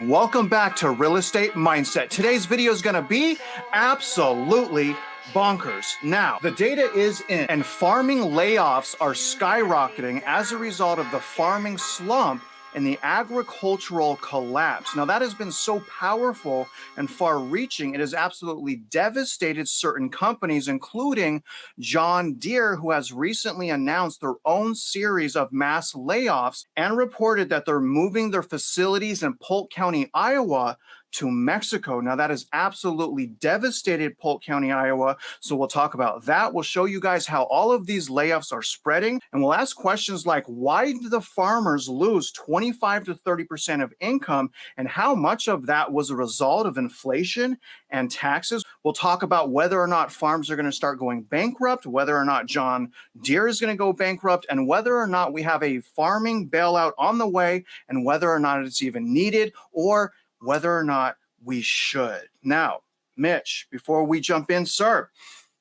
Welcome back to Real Estate Mindset. Today's video is going to be absolutely bonkers. Now, the data is in, and farming layoffs are skyrocketing as a result of the farming slump and the agricultural collapse. Now, that has been so powerful and far-reaching, it has absolutely devastated certain companies, including John Deere, who has recently announced their own series of mass layoffs and reported that they're moving their facilities in Polk County, Iowa, to Mexico. Now, that has absolutely devastated Polk County, Iowa. So we'll talk about that. We'll show you guys how all of these layoffs are spreading. And we'll ask questions like, why do the farmers lose 25 to 30% of income? And how much of that was a result of inflation and taxes? We'll talk about whether or not farms are going to start going bankrupt, whether or not John Deere is going to go bankrupt, and whether or not we have a farming bailout on the way, and whether or not it's even needed, or whether or not we should. Now, Mitch, before we jump in, sir,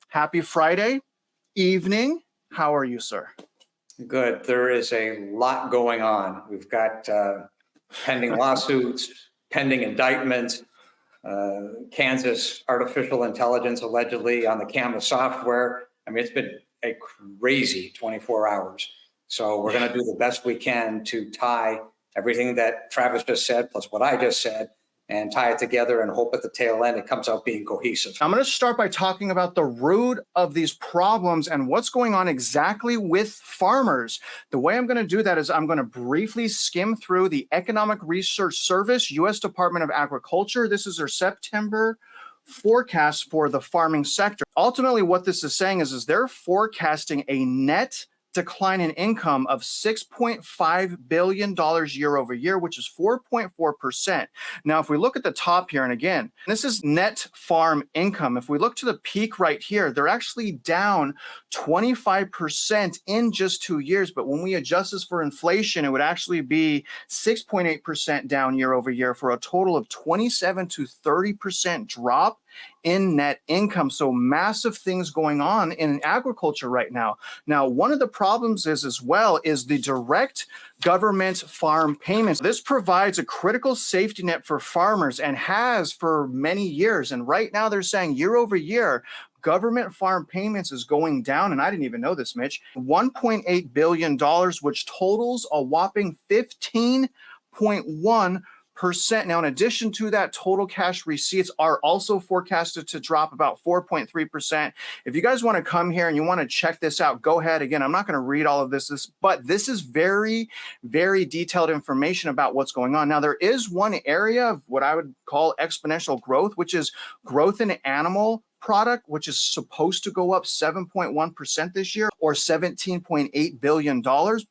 happy Friday evening. How are you, sir? Good. There is a lot going on. We've got pending lawsuits, pending indictments, Kansas artificial intelligence allegedly on the camera software. I mean, it's been a crazy 24 hours. So we're going to do the best we can to tie everything that Travis just said, plus what I just said, and tie it together and hope at the tail end it comes out being cohesive. I'm going to start by talking about the root of these problems and what's going on exactly with farmers. The way I'm going to do that is I'm going to briefly skim through the Economic Research Service, U.S. Department of Agriculture. This is their September forecast for the farming sector. Ultimately, what this is saying is they're forecasting a net decline in income of $6.5 billion year over year, which is 4.4%. Now, if we look at the top here, and again, this is net farm income. If we look to the peak right here, they're actually down 25% in just 2 years. But when we adjust this for inflation, it would actually be 6.8% down year over year for a total of 27 to 30% drop in net income. So massive things going on in agriculture right now. Now, one of the problems is the direct government farm payments. This provides a critical safety net for farmers and has for many years. And right now they're saying year over year, government farm payments is going down. And I didn't even know this, Mitch, $1.8 billion, which totals a whopping 15.1%. Now, in addition to that, total cash receipts are also forecasted to drop about 4.3%. If you guys want to come here and you want to check this out, go ahead. Again, I'm not going to read all of this, but this is very, very detailed information about what's going on. Now, there is one area of what I would call exponential growth, which is growth in animal product, which is supposed to go up 7.1% this year, or $17.8 billion.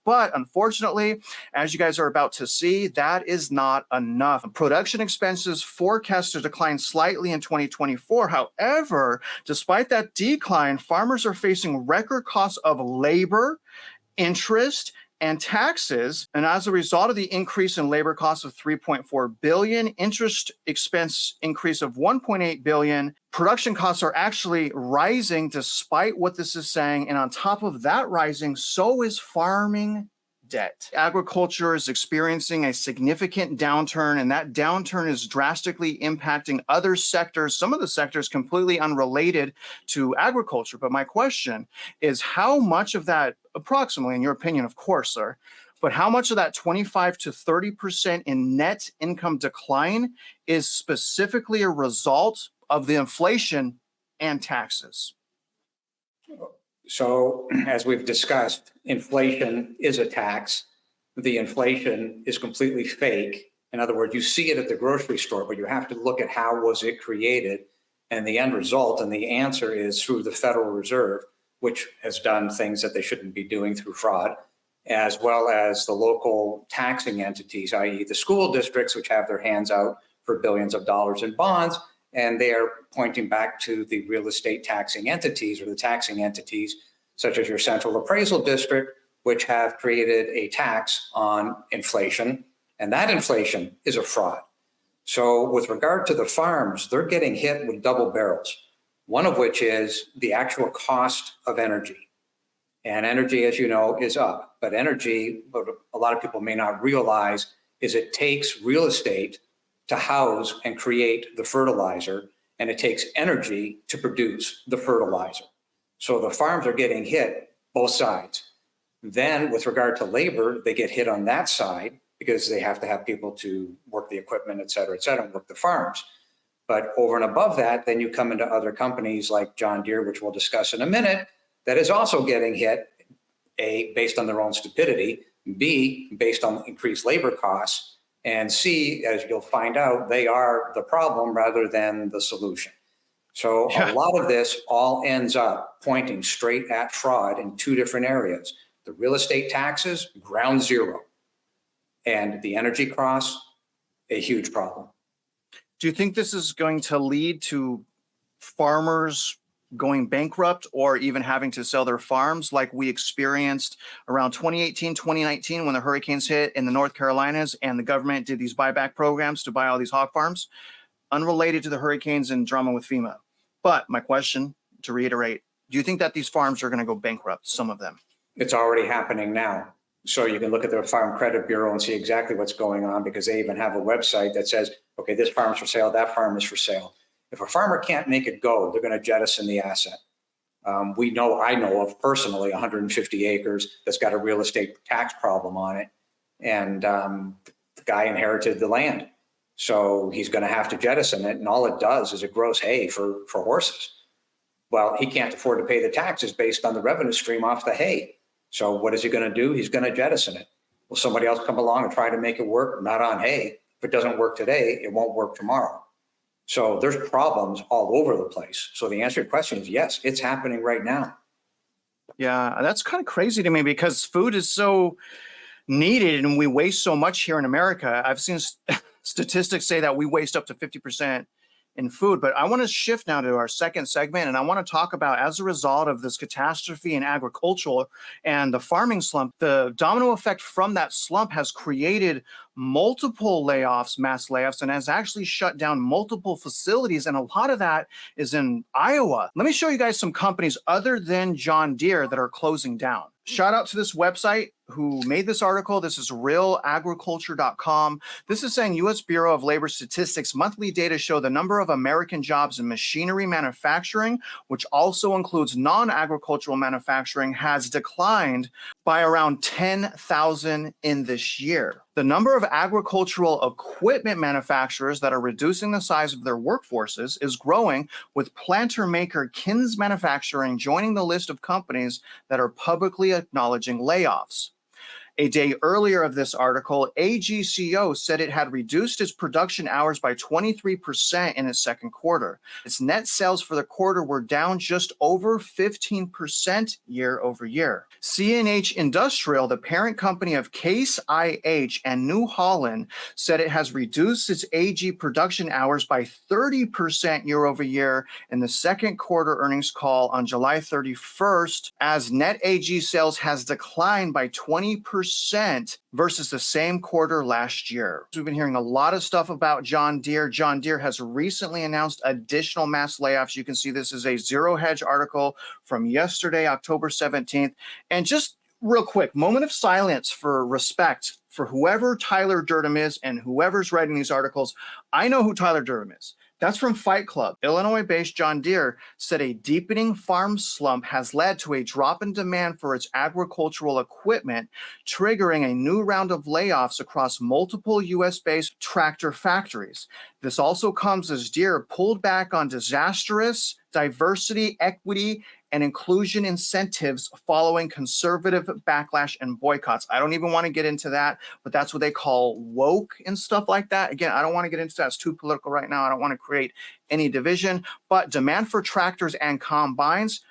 But unfortunately, as you guys are about to see, that is not enough. Production expenses forecast to decline slightly in 2024. However, despite that decline, farmers are facing record costs of labor, interest, and taxes. And as a result of the increase in labor costs of $3.4 billion, interest expense increase of $1.8 billion, production costs are actually rising despite what this is saying. And on top of that rising, so is farming debt. Agriculture is experiencing a significant downturn, and that downturn is drastically impacting other sectors, some of the sectors completely unrelated to agriculture. But my question is, how much of that, approximately, in your opinion, of course, sir, but how much of that 25 to 30% in net income decline is specifically a result of the inflation and taxes? So, as we've discussed, inflation is a tax. The inflation is completely fake. In other words, you see it at the grocery store, but you have to look at how was it created and the end result. And the answer is through the Federal Reserve, which has done things that they shouldn't be doing through fraud, as well as the local taxing entities, i.e. the school districts, which have their hands out for billions of dollars in bonds. And they are pointing back to the real estate taxing entities, or the taxing entities, such as your central appraisal district, which have created a tax on inflation. And that inflation is a fraud. So with regard to the farms, they're getting hit with double barrels, one of which is the actual cost of energy. And energy, as you know, is up. But energy, what a lot of people may not realize, is it takes real estate to house and create the fertilizer, and it takes energy to produce the fertilizer. So the farms are getting hit both sides. Then with regard to labor, they get hit on that side because they have to have people to work the equipment, et cetera, and work the farms. But over and above that, then you come into other companies like John Deere, which we'll discuss in a minute, that is also getting hit, A, based on their own stupidity, B, based on increased labor costs, and C, as you'll find out, they are the problem rather than the solution. So a lot of this all ends up pointing straight at fraud in two different areas. The real estate taxes, ground zero. And the energy costs, a huge problem. Do you think this is going to lead to farmers going bankrupt or even having to sell their farms like we experienced around 2018, 2019 when the hurricanes hit in the North Carolinas and the government did these buyback programs to buy all these hog farms, unrelated to the hurricanes and drama with FEMA? But my question, to reiterate, do you think that these farms are going to go bankrupt, some of them? It's already happening now. So you can look at the Farm Credit Bureau and see exactly what's going on, because they even have a website that says, okay, this farm is for sale, that farm is for sale. If a farmer can't make it go, they're going to jettison the asset. I know of personally 150 acres that's got a real estate tax problem on it. And the guy inherited the land. So he's going to have to jettison it. And all it does is it grows hay for horses. Well, he can't afford to pay the taxes based on the revenue stream off the hay. So what is he going to do? He's going to jettison it. Will somebody else come along and try to make it work? Not on hay. If it doesn't work today, it won't work tomorrow. So there's problems all over the place. So the answer to your question is yes, it's happening right now. Yeah, that's kind of crazy to me because food is so needed and we waste so much here in America. I've seen statistics say that we waste up to 50% in food. But I want to shift now to our second segment, and I want to talk about, as a result of this catastrophe in agriculture and the farming slump, the domino effect from that slump has created multiple layoffs, mass layoffs, and has actually shut down multiple facilities. And a lot of that is in Iowa. Let me show you guys some companies other than John Deere that are closing down. Shout out to this website who made this article. This is realagriculture.com. This is saying U.S. Bureau of Labor Statistics monthly data show the number of American jobs in machinery manufacturing, which also includes non-agricultural manufacturing, has declined by around 10,000 in this year. The number of agricultural equipment manufacturers that are reducing the size of their workforces is growing, with planter maker Kins Manufacturing joining the list of companies that are publicly acknowledging layoffs. A day earlier of this article, AGCO said it had reduced its production hours by 23% in its second quarter. Its net sales for the quarter were down just over 15% year over year. CNH Industrial, the parent company of Case IH and New Holland, said it has reduced its AG production hours by 30% year over year in the second quarter earnings call on July 31st, as net AG sales has declined by 20% versus the same quarter last year. We've been hearing a lot of stuff about John Deere. John Deere has recently announced additional mass layoffs. You can see this is a Zero Hedge article from yesterday, October 17th. And just real quick, moment of silence for respect for whoever Tyler Durden is and whoever's writing these articles. I know who Tyler Durden is. That's from Fight Club. Illinois-based John Deere said a deepening farm slump has led to a drop in demand for its agricultural equipment, triggering a new round of layoffs across multiple U.S.-based tractor factories. This also comes as Deere pulled back on disastrous diversity, equity, and inclusion incentives following conservative backlash and boycotts. I don't even want to get into that, but that's what they call woke and stuff like that. Again, I don't want to get into that. It's too political right now. I don't want to create any division, but demand for tractors and combines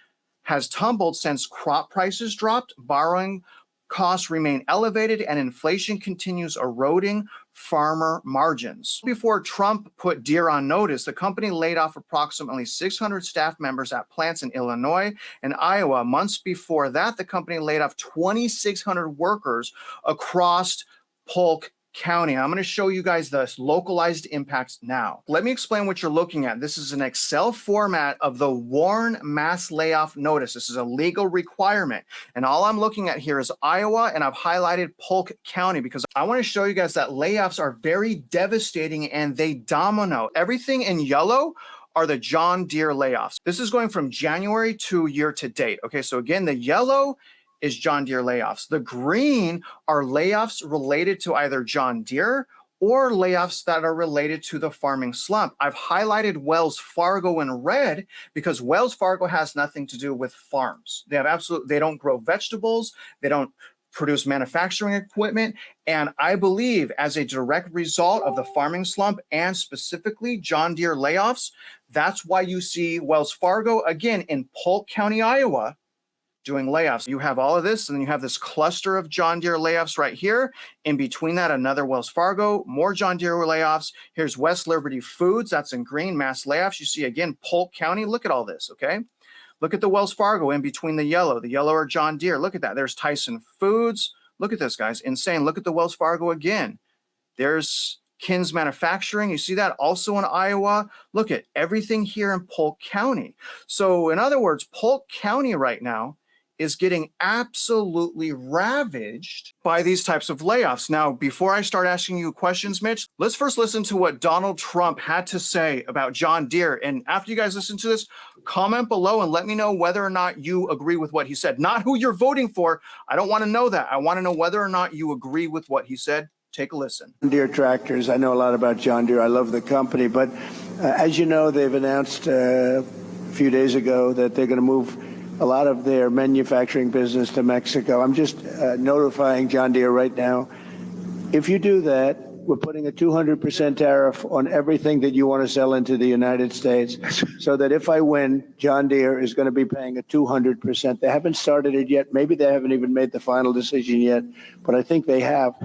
has tumbled since crop prices dropped, borrowing costs remain elevated, and inflation continues eroding farmer margins. Before Trump put Deere on notice, the company laid off approximately 600 staff members at plants in Illinois and Iowa. Months before that, the company laid off 2,600 workers across polk County. I'm going to show you guys the localized impacts now. Let me explain what you're looking at. This is an Excel format of the Warren mass layoff notice. This is a legal requirement. And all I'm looking at here is Iowa, and I've highlighted Polk County because I want to show you guys that layoffs are very devastating and they domino. Everything in yellow are the John Deere layoffs. This is going from January to year to date. Okay, so again, the yellow is John Deere layoffs. The green are layoffs related to either John Deere or layoffs that are related to the farming slump. I've highlighted Wells Fargo in red because Wells Fargo has nothing to do with farms. They don't grow vegetables. They don't produce manufacturing equipment. And I believe as a direct result of the farming slump and specifically John Deere layoffs, that's why you see Wells Fargo again in Polk County, Iowa, doing layoffs. You have all of this, and then you have this cluster of John Deere layoffs right here. In between that, another Wells Fargo, more John Deere layoffs. Here's West Liberty Foods, that's in green, mass layoffs. You see again, Polk County, look at all this, okay? Look at the Wells Fargo in between the yellow are John Deere, look at that. There's Tyson Foods, look at this, guys, insane. Look at the Wells Fargo again. There's Kins Manufacturing, you see that also in Iowa. Look at everything here in Polk County. So in other words, Polk County right now is getting absolutely ravaged by these types of layoffs. Now, before I start asking you questions, Mitch, let's first listen to what Donald Trump had to say about John Deere. And after you guys listen to this, comment below and let me know whether or not you agree with what he said. Not who you're voting for. I don't want to know that. I want to know whether or not you agree with what he said. Take a listen. Deere tractors. I know a lot about John Deere. I love the company. But as you know, they've announced a few days ago that they're going to move a lot of their manufacturing business to Mexico. I'm just notifying John Deere right now. If you do that, we're putting a 200% tariff on everything that you want to sell into the United States, so that if I win, John Deere is going to be paying a 200%. They haven't started it yet. Maybe they haven't even made the final decision yet, but I think they have.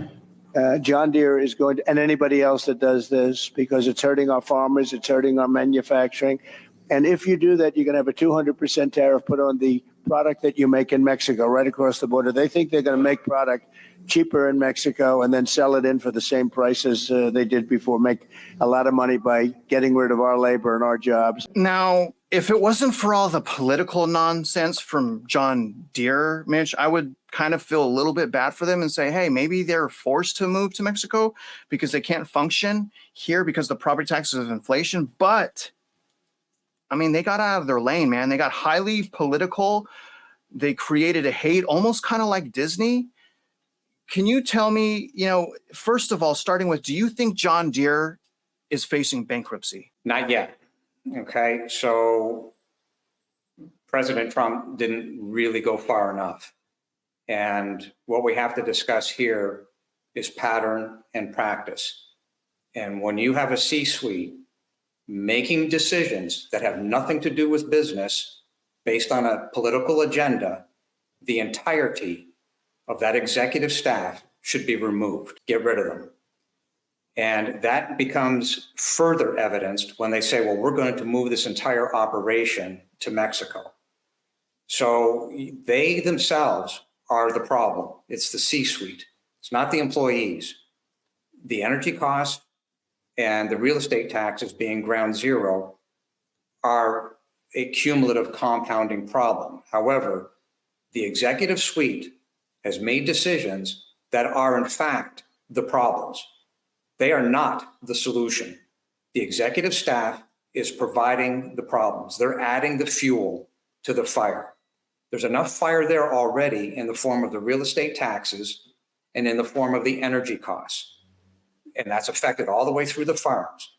John Deere is going to, and anybody else that does this, because it's hurting our farmers, it's hurting our manufacturing. And if you do that, you're going to have a 200% tariff put on the product that you make in Mexico, right across the border. They think they're going to make product cheaper in Mexico and then sell it in for the same prices they did before, make a lot of money by getting rid of our labor and our jobs. Now, if it wasn't for all the political nonsense from John Deere, Mitch, I would kind of feel a little bit bad for them and say, hey, maybe they're forced to move to Mexico because they can't function here because the property taxes of inflation. But I mean, they got out of their lane, man. They got highly political. They created a hate, almost kind of like Disney. Can you tell me, first of all, starting with, do you think John Deere is facing bankruptcy? Not yet. Okay, so President Trump didn't really go far enough. And what we have to discuss here is pattern and practice. And when you have a C-suite making decisions that have nothing to do with business based on a political agenda, the entirety of that executive staff should be removed. Get rid of them. And that becomes further evidenced when they say, well, we're going to move this entire operation to Mexico. So they themselves are the problem. It's the C-suite. It's not the employees. The energy costs and the real estate taxes being ground zero are a cumulative compounding problem. However, the executive suite has made decisions that are in fact the problems. They are not the solution. The executive staff is providing the problems. They're adding the fuel to the fire. There's enough fire there already in the form of the real estate taxes and in the form of the energy costs. And that's affected all the way through the farms.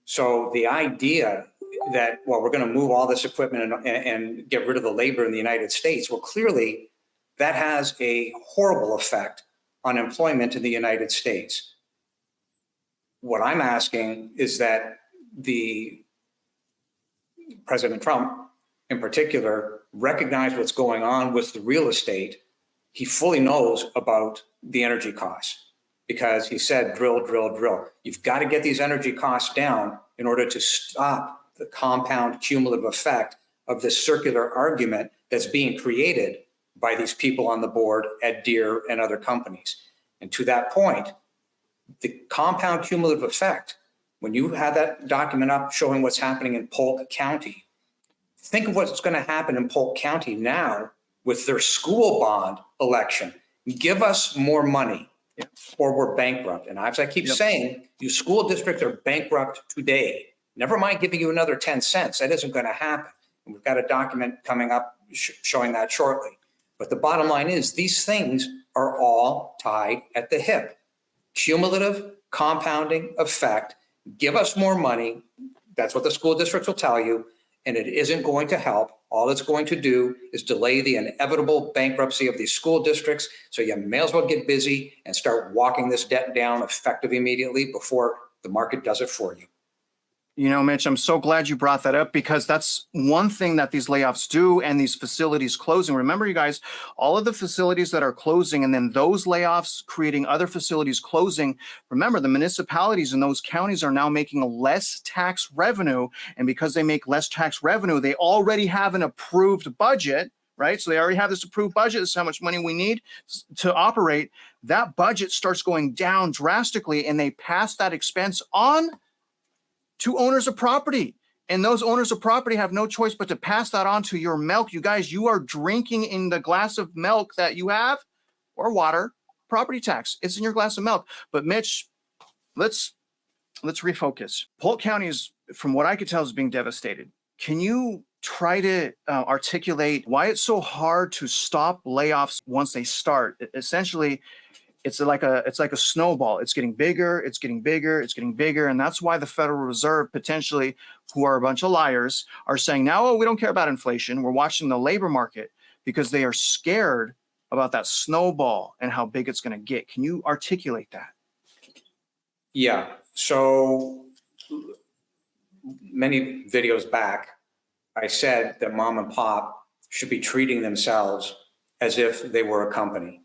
So the idea that, well, we're going to move all this equipment and get rid of the labor in the United States, well, clearly that has a horrible effect on employment in the United States. What I'm asking is that the President Trump in particular recognize what's going on with the real estate. He fully knows about the energy costs because he said, drill, drill, drill. You've got to get these energy costs down in order to stop the compound cumulative effect of this circular argument that's being created by these people on the board at Deere and other companies. And to that point, The compound cumulative effect, when you have that document up showing what's happening in Polk County, think of what's going to happen in Polk County now with their school bond election. Give us more money or we're bankrupt. And as I keep saying, you school districts are bankrupt today. Never mind giving you another 10 cents. That isn't going to happen. And we've got a document coming up showing that shortly. But the bottom line is these things are all tied at the hip. Cumulative compounding effect. Give us more money. That's what the school districts will tell you. And it isn't going to help. All it's going to do is delay the inevitable bankruptcy of these school districts. So you may as well get busy and start walking this debt down effective immediately before the market does it for you. You know, Mitch, I'm so glad you brought that up, because that's one thing that these layoffs do and these facilities closing. Remember, you guys, all of the facilities that are closing and then those layoffs creating other facilities closing. Remember, the municipalities in those counties are now making less tax revenue. And because they make less tax revenue, they already have an approved budget, right? So they already have this approved budget. This is how much money we need to operate. That budget starts going down drastically, and they pass that expense on to owners of property. And those owners of property have no choice but to pass that on to your milk. You guys, you are drinking in the glass of milk that you have, or water, property tax. It's in your glass of milk. But Mitch, let's refocus. Polk County is, from what I could tell, is being devastated. Can you try to articulate why it's so hard to stop layoffs once they start? Essentially, it's like a snowball. It's getting bigger, it's getting bigger, it's getting bigger. And that's why the Federal Reserve, potentially, who are a bunch of liars, are saying now, oh, we don't care about inflation. We're watching the labor market, because they are scared about that snowball and how big it's going to get. Can you articulate that? Yeah. So many videos back, I said that mom and pop should be treating themselves as if they were a company.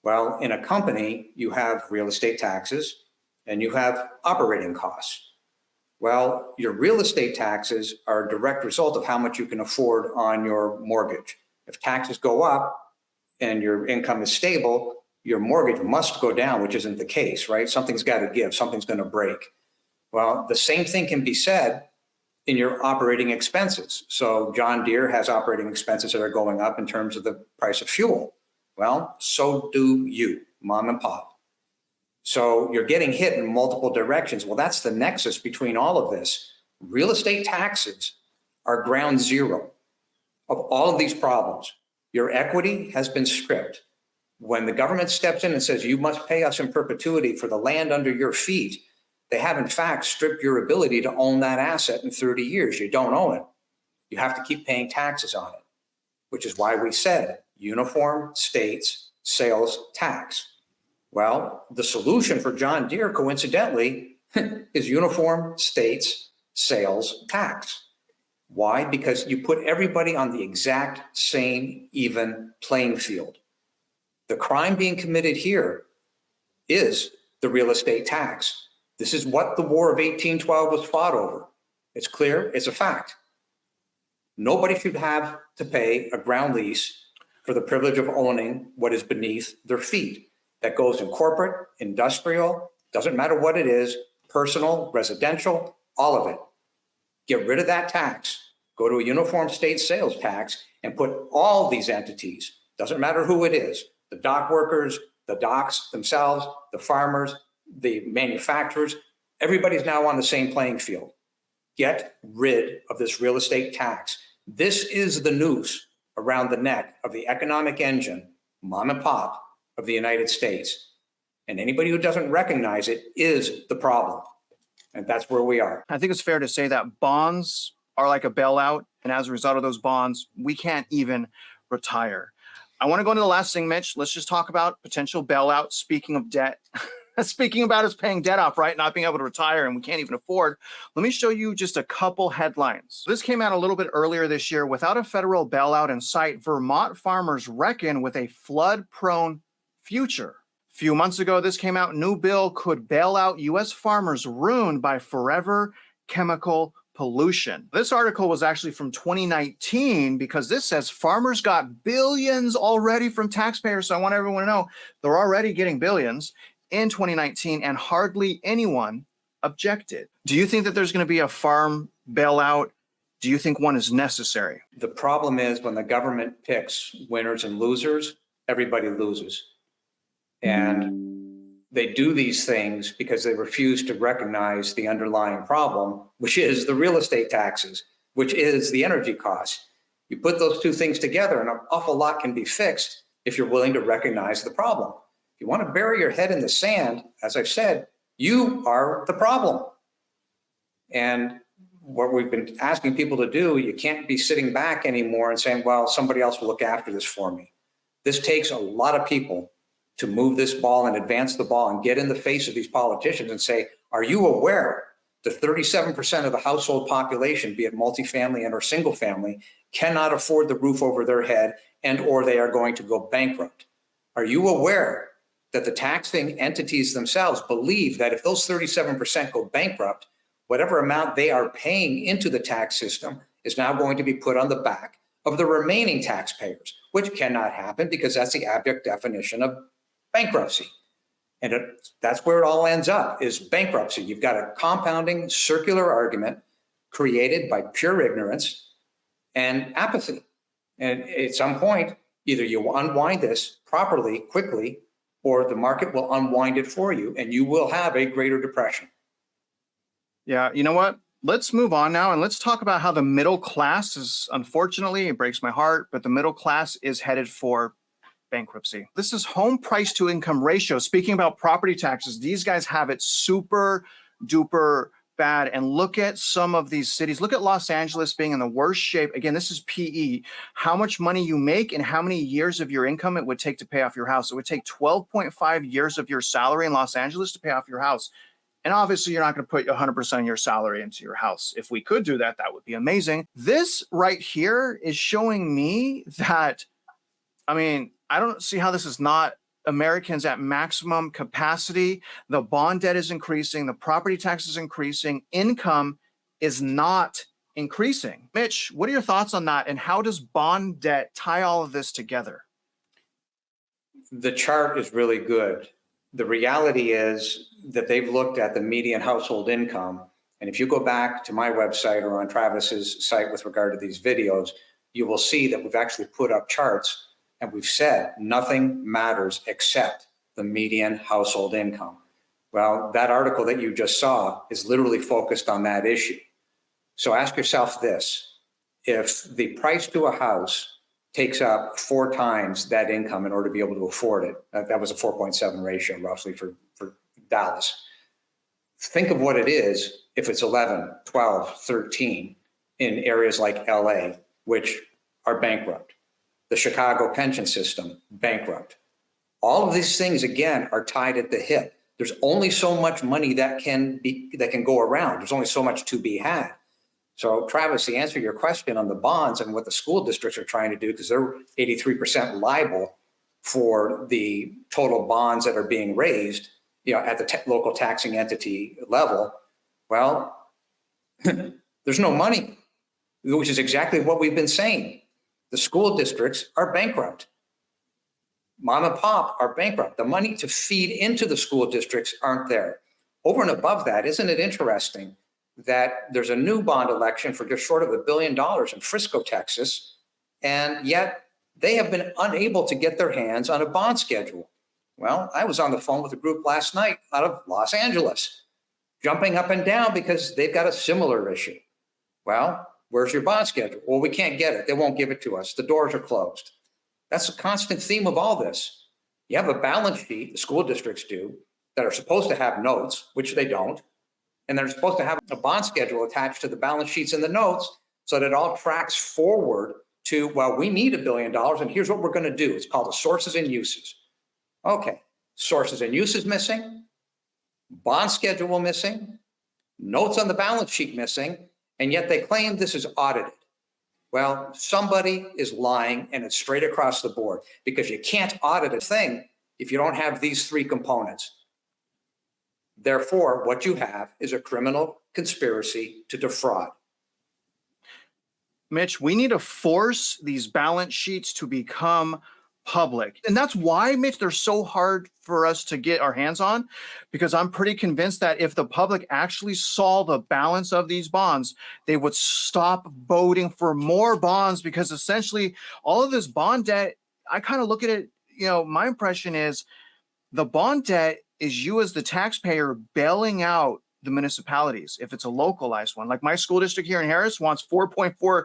Well, in a company, you have real estate taxes and you have operating costs. Well, your real estate taxes are a direct result of how much you can afford on your mortgage. If taxes go up and your income is stable, your mortgage must go down, which isn't the case, right? Something's got to give, something's going to break. Well, the same thing can be said in your operating expenses. So John Deere has operating expenses that are going up in terms of the price of fuel. Well, so do you, mom and pop. So you're getting hit in multiple directions. Well, that's the nexus between all of this. Real estate taxes are ground zero of all of these problems. Your equity has been stripped. When the government steps in and says, you must pay us in perpetuity for the land under your feet, they have in fact stripped your ability to own that asset in 30 years. You don't own it. You have to keep paying taxes on it, which is why we said uniform states sales tax. Well, the solution for John Deere, coincidentally, is uniform states sales tax. Why? Because you put everybody on the exact same even playing field. The crime being committed here is the real estate tax. This is what the War of 1812 was fought over. It's clear, it's a fact. Nobody should have to pay a ground lease for the privilege of owning what is beneath their feet. That goes in corporate, industrial, doesn't matter what it is, personal, residential, all of it. Get rid of that tax, go to a uniform state sales tax, and put all these entities, doesn't matter who it is, the dock workers, the docks themselves, the farmers, the manufacturers, everybody's now on the same playing field. Get rid of this real estate tax. This is the noose around the neck of the economic engine, mom and pop, of the United States. And anybody who doesn't recognize it is the problem. And that's where we are. I think it's fair to say that bonds are like a bailout. And as a result of those bonds, we can't even retire. I want to go into the last thing, Mitch. Let's just talk about potential bailout. Speaking of debt, speaking about us paying debt off, right? Not being able to retire and we can't even afford. Let me show you just a couple headlines. This came out a little bit earlier this year. Without a federal bailout in sight, Vermont farmers reckon with a flood-prone future. A few months ago, this came out. New bill could bail out U.S. farmers ruined by forever chemical pollution. This article was actually from 2019 because this says farmers got billions already from taxpayers. So I want everyone to know they're already getting billions. in 2019, and hardly anyone objected. Do you think that there's going to be a farm bailout? Do you think one is necessary? The problem is when the government picks winners and losers, everybody loses. And they do these things because they refuse to recognize the underlying problem, which is the real estate taxes, which is the energy costs. You put those two things together and an awful lot can be fixed if you're willing to recognize the problem. If you want to bury your head in the sand, as I've said, you are the problem. And what we've been asking people to do, you can't be sitting back anymore and saying, well, somebody else will look after this for me. This takes a lot of people to move this ball and advance the ball and get in the face of these politicians and say, are you aware that 37% of the household population, be it multifamily and or single family, cannot afford the roof over their head and or they are going to go bankrupt? Are you aware that the taxing entities themselves believe that if those 37% go bankrupt, whatever amount they are paying into the tax system is now going to be put on the back of the remaining taxpayers, which cannot happen because that's the abject definition of bankruptcy. And that's where it all ends up, is bankruptcy. You've got a compounding circular argument created by pure ignorance and apathy. And at some point, either you unwind this properly, quickly, or the market will unwind it for you and you will have a greater depression. Yeah, you know what? Let's move on now and let's talk about how the middle class is, unfortunately, it breaks my heart, but the middle class is headed for bankruptcy. This is home price to income ratio. Speaking about property taxes, these guys have it super duper bad. And look at some of these cities. Look at Los Angeles being in the worst shape. Again, this is PE. How much money you make and how many years of your income it would take to pay off your house. It would take 12.5 years of your salary in Los Angeles to pay off your house. And obviously, you're not going to put 100% of your salary into your house. If we could do that, that would be amazing. This right here is showing me that, I mean, I don't see how this is not Americans at maximum capacity. The bond debt is increasing. The property tax is increasing. Income is not increasing. Mitch, what are your thoughts on that? And how does bond debt tie all of this together? The chart is really good. The reality is that they've looked at the median household income. And if you go back to my website or on Travis's site with regard to these videos, you will see that we've actually put up charts and we've said nothing matters except the median household income. Well, that article that you just saw is literally focused on that issue. So ask yourself this: if the price to a house takes up 4 times that income in order to be able to afford it, that was a 4.7 ratio roughly for Dallas. Think of what it is if it's 11, 12, 13 in areas like LA, which are bankrupt. The Chicago pension system, bankrupt. All of these things, again, are tied at the hip. There's only so much money that can go around. There's only so much to be had. So Travis, to answer your question on the bonds and what the school districts are trying to do, because they're 83% liable for the total bonds that are being raised, at the local taxing entity level. Well, there's no money, which is exactly what we've been saying. The school districts are bankrupt. Mom and pop are bankrupt. The money to feed into the school districts aren't there. Over and above that, isn't it interesting that there's a new bond election for just short of $1 billion in Frisco, Texas, and yet they have been unable to get their hands on a bond schedule? Well, I was on the phone with a group last night out of Los Angeles, jumping up and down because they've got a similar issue. Well, where's your bond schedule? Well, we can't get it. They won't give it to us. The doors are closed. That's a constant theme of all this. You have a balance sheet, the school districts do, that are supposed to have notes, which they don't. And they're supposed to have a bond schedule attached to the balance sheets and the notes so that it all tracks forward to, well, we need $1 billion and here's what we're going to do. It's called the sources and uses. Okay, sources and uses missing, bond schedule missing, notes on the balance sheet missing, and yet they claim this is audited. Well, somebody is lying, and it's straight across the board, because you can't audit a thing if you don't have these 3 components. Therefore, what you have is a criminal conspiracy to defraud. Mitch, we need to force these balance sheets to become public. And that's why, Mitch, they're so hard for us to get our hands on, because I'm pretty convinced that if the public actually saw the balance of these bonds, they would stop voting for more bonds, because essentially all of this bond debt, I kind of look at it, my impression is the bond debt is you as the taxpayer bailing out the municipalities if it's a localized one. Like my school district here in Harris wants $4.4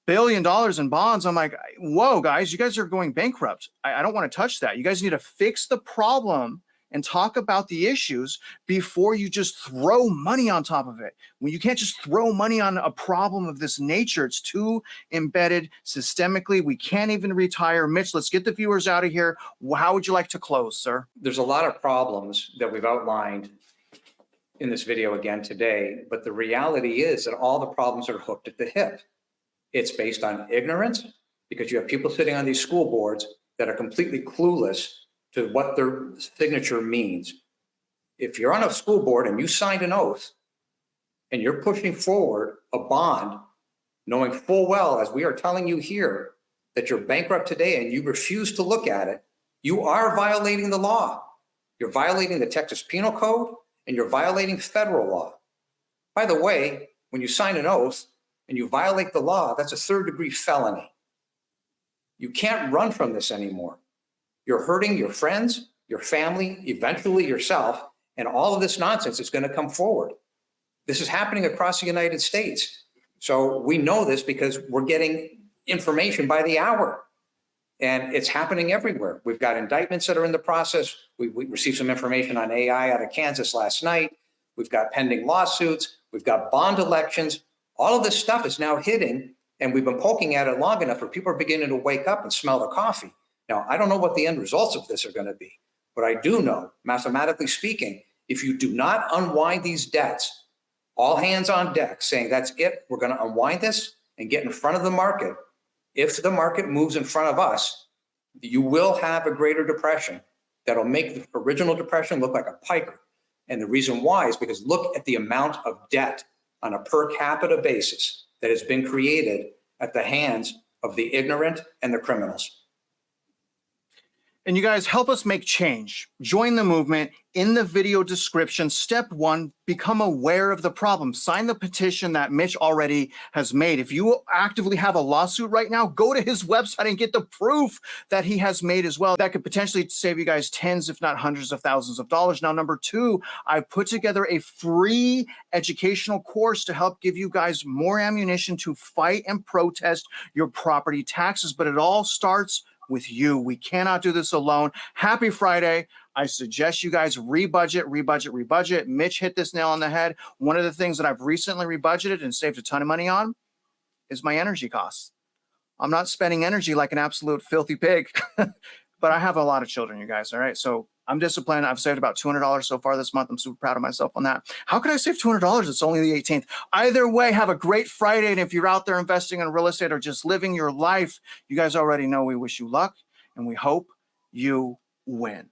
billion in bonds. I'm like, whoa, guys, you guys are going bankrupt. I don't want to touch that. You guys need to fix the problem and talk about the issues before you just throw money on top of it. When you can't just throw money on a problem of this nature, it's too embedded systemically. We can't even retire. Mitch, let's get the viewers out of here. How would you like to close, sir? There's a lot of problems that we've outlined in this video again today, but the reality is that all the problems are hooked at the hip. It's based on ignorance, because you have people sitting on these school boards that are completely clueless to what their signature means. If you're on a school board and you signed an oath and you're pushing forward a bond, knowing full well, as we are telling you here, that you're bankrupt today and you refuse to look at it, you are violating the law. You're violating the Texas Penal Code and you're violating federal law. By the way, when you sign an oath and you violate the law, that's a third-degree felony. You can't run from this anymore. You're hurting your friends, your family, eventually yourself, and all of this nonsense is going to come forward. This is happening across the United States. So we know this because we're getting information by the hour, and it's happening everywhere. We've got indictments that are in the process. We received some information on AI out of Kansas last night. We've got pending lawsuits. We've got bond elections. All of this stuff is now hitting, and we've been poking at it long enough where people are beginning to wake up and smell the coffee. Now, I don't know what the end results of this are going to be, but I do know, mathematically speaking, if you do not unwind these debts, all hands on deck saying that's it, we're going to unwind this and get in front of the market. If the market moves in front of us, you will have a greater depression that'll make the original depression look like a piker. And the reason why is because look at the amount of debt on a per capita basis that has been created at the hands of the ignorant and the criminals. And you guys help us make change. Join the movement. In the video description, step 1, become aware of the problem. Sign the petition that Mitch already has made. If you actively have a lawsuit right now, go to his website and get the proof that he has made as well. That could potentially save you guys tens, if not hundreds of thousands of dollars. Now, number 2, I put together a free educational course to help give you guys more ammunition to fight and protest your property taxes. But it all starts with you. We cannot do this alone. Happy Friday. I suggest you guys rebudget. Mitch hit this nail on the head. One of the things that I've recently rebudgeted and saved a ton of money on is my energy costs. I'm not spending energy like an absolute filthy pig, but I have a lot of children, you guys. All right. So I'm disciplined. I've saved about $200 so far this month. I'm super proud of myself on that. How could I save $200? It's only the 18th. Either way, have a great Friday. And if you're out there investing in real estate or just living your life, you guys already know we wish you luck and we hope you win.